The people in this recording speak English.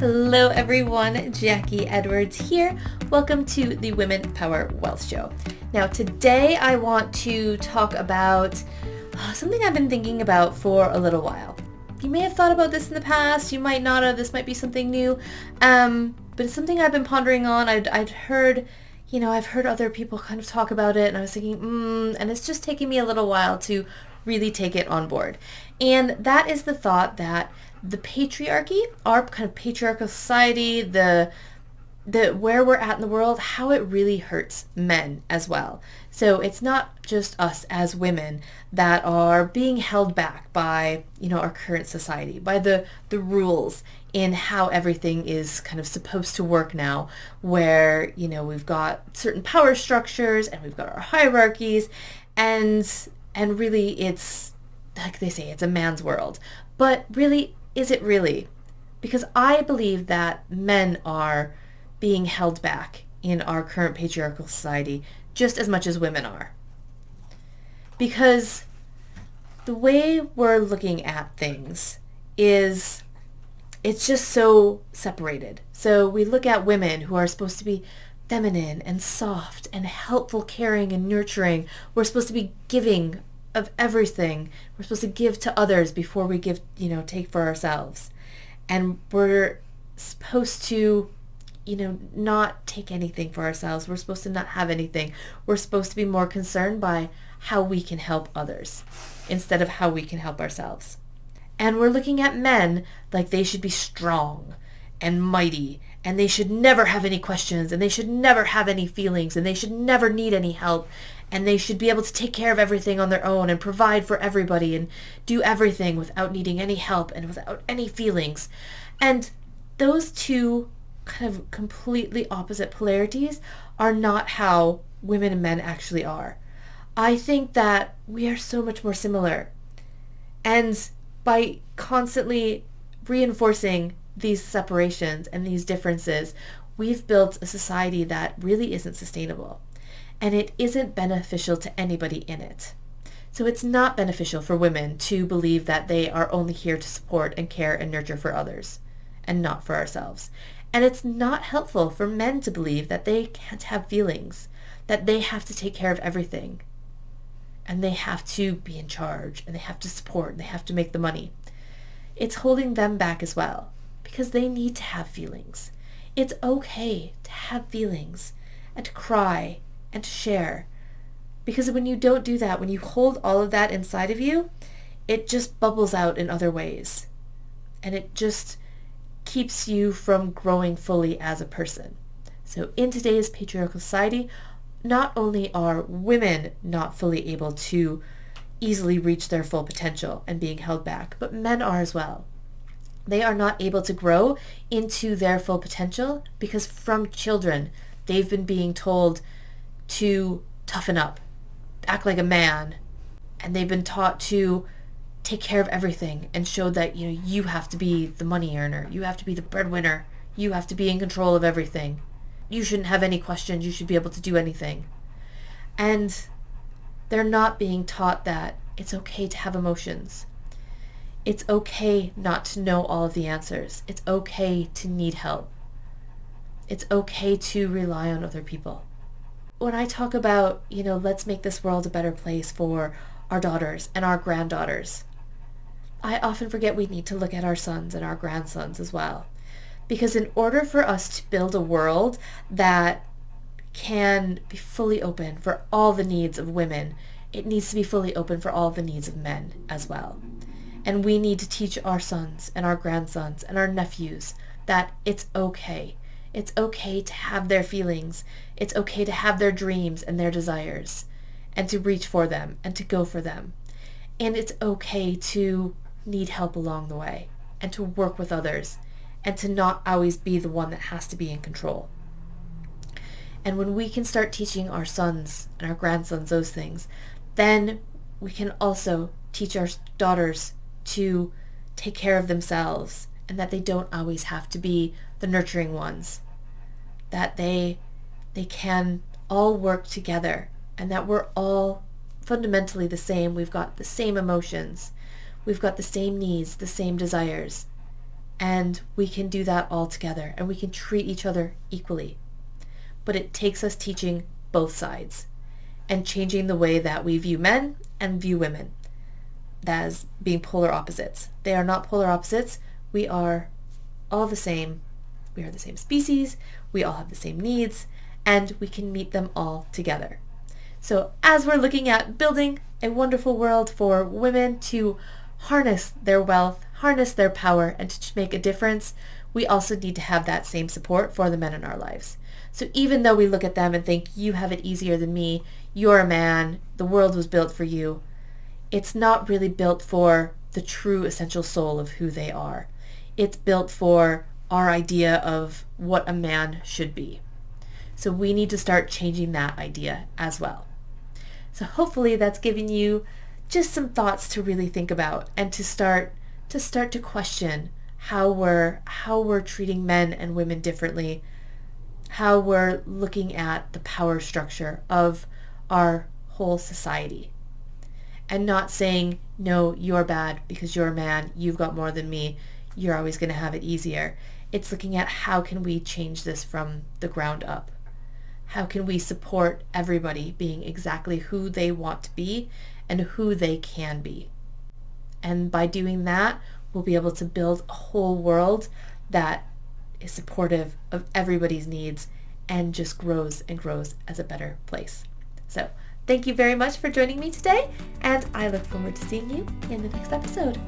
Hello everyone, Jackie Edwards here. Welcome to the Women Power Wealth Show. Now today I want to talk about something I've been thinking about for a little while. You may have thought about this in the past, you might not have, this might be something new, but it's something I've been pondering on. I've heard other people kind of talk about it, and I was thinking, and it's just taking me a little while to really take it on board. And that is the thought that the patriarchy, our kind of patriarchal society, the where we're at in the world, how it really hurts men as well. So it's not just us as women that are being held back by, our current society, by the rules in how everything is kind of supposed to work now, where, we've got certain power structures and we've got our hierarchies, and really it's, like they say, it's a man's world. But really, is it really? Because I believe that men are being held back in our current patriarchal society just as much as women are. Because the way we're looking at things is, it's just so separated. So we look at women who are supposed to be feminine and soft and helpful, caring and nurturing. We're supposed to be giving of everything. We're supposed to give to others before we give, take for ourselves. And we're supposed to, not take anything for ourselves. We're supposed to not have anything. We're supposed to be more concerned by how we can help others instead of how we can help ourselves. And we're looking at men like they should be strong and mighty, and they should never have any questions, and they should never have any feelings, and they should never need any help, and they should be able to take care of everything on their own and provide for everybody and do everything without needing any help and without any feelings. And those two kind of completely opposite polarities are not how women and men actually are. I think that we are so much more similar. And by constantly reinforcing these separations and these differences, we've built a society that really isn't sustainable. And it isn't beneficial to anybody in it. So it's not beneficial for women to believe that they are only here to support and care and nurture for others and not for ourselves. And it's not helpful for men to believe that they can't have feelings, that they have to take care of everything, and they have to be in charge, and they have to support, and they have to make the money. It's holding them back as well, because they need to have feelings. It's okay to have feelings and to cry and to share. Because when you don't do that, when you hold all of that inside of you, it just bubbles out in other ways. And it just keeps you from growing fully as a person. So in today's patriarchal society, not only are women not fully able to easily reach their full potential and being held back, but men are as well. They are not able to grow into their full potential because from children, they've been being told to toughen up, act like a man, and they've been taught to take care of everything and show that, you have to be the money earner, you have to be the breadwinner, you have to be in control of everything. You shouldn't have any questions, you should be able to do anything. And they're not being taught that it's okay to have emotions. It's okay not to know all of the answers. It's okay to need help. It's okay to rely on other people. When I talk about, let's make this world a better place for our daughters and our granddaughters, I often forget we need to look at our sons and our grandsons as well. Because in order for us to build a world that can be fully open for all the needs of women, it needs to be fully open for all the needs of men as well. And we need to teach our sons and our grandsons and our nephews that it's okay. It's okay to have their feelings. It's okay to have their dreams and their desires and to reach for them and to go for them. And it's okay to need help along the way and to work with others and to not always be the one that has to be in control. And when we can start teaching our sons and our grandsons those things, then we can also teach our daughters to take care of themselves and that they don't always have to be the nurturing ones, that they can all work together and that we're all fundamentally the same. We've got the same emotions. We've got the same needs, the same desires. And we can do that all together, and we can treat each other equally. But it takes us teaching both sides and changing the way that we view men and view women as being polar opposites. They are not polar opposites. We are all the same. We are the same species. We all have the same needs, and we can meet them all together. So as we're looking at building a wonderful world for women to harness their wealth, harness their power, and to make a difference, we also need to have that same support for the men in our lives. So even though we look at them and think, you have it easier than me, you're a man, the world was built for you, it's not really built for the true essential soul of who they are. It's built for our idea of what a man should be. So we need to start changing that idea as well. So hopefully that's given you just some thoughts to really think about and to start to question how we're treating men and women differently, how we're looking at the power structure of our whole society. And not saying, no, you're bad because you're a man, you've got more than me, you're always going to have it easier. It's looking at how can we change this from the ground up? How can we support everybody being exactly who they want to be and who they can be? And by doing that, we'll be able to build a whole world that is supportive of everybody's needs and just grows and grows as a better place. So thank you very much for joining me today, and I look forward to seeing you in the next episode.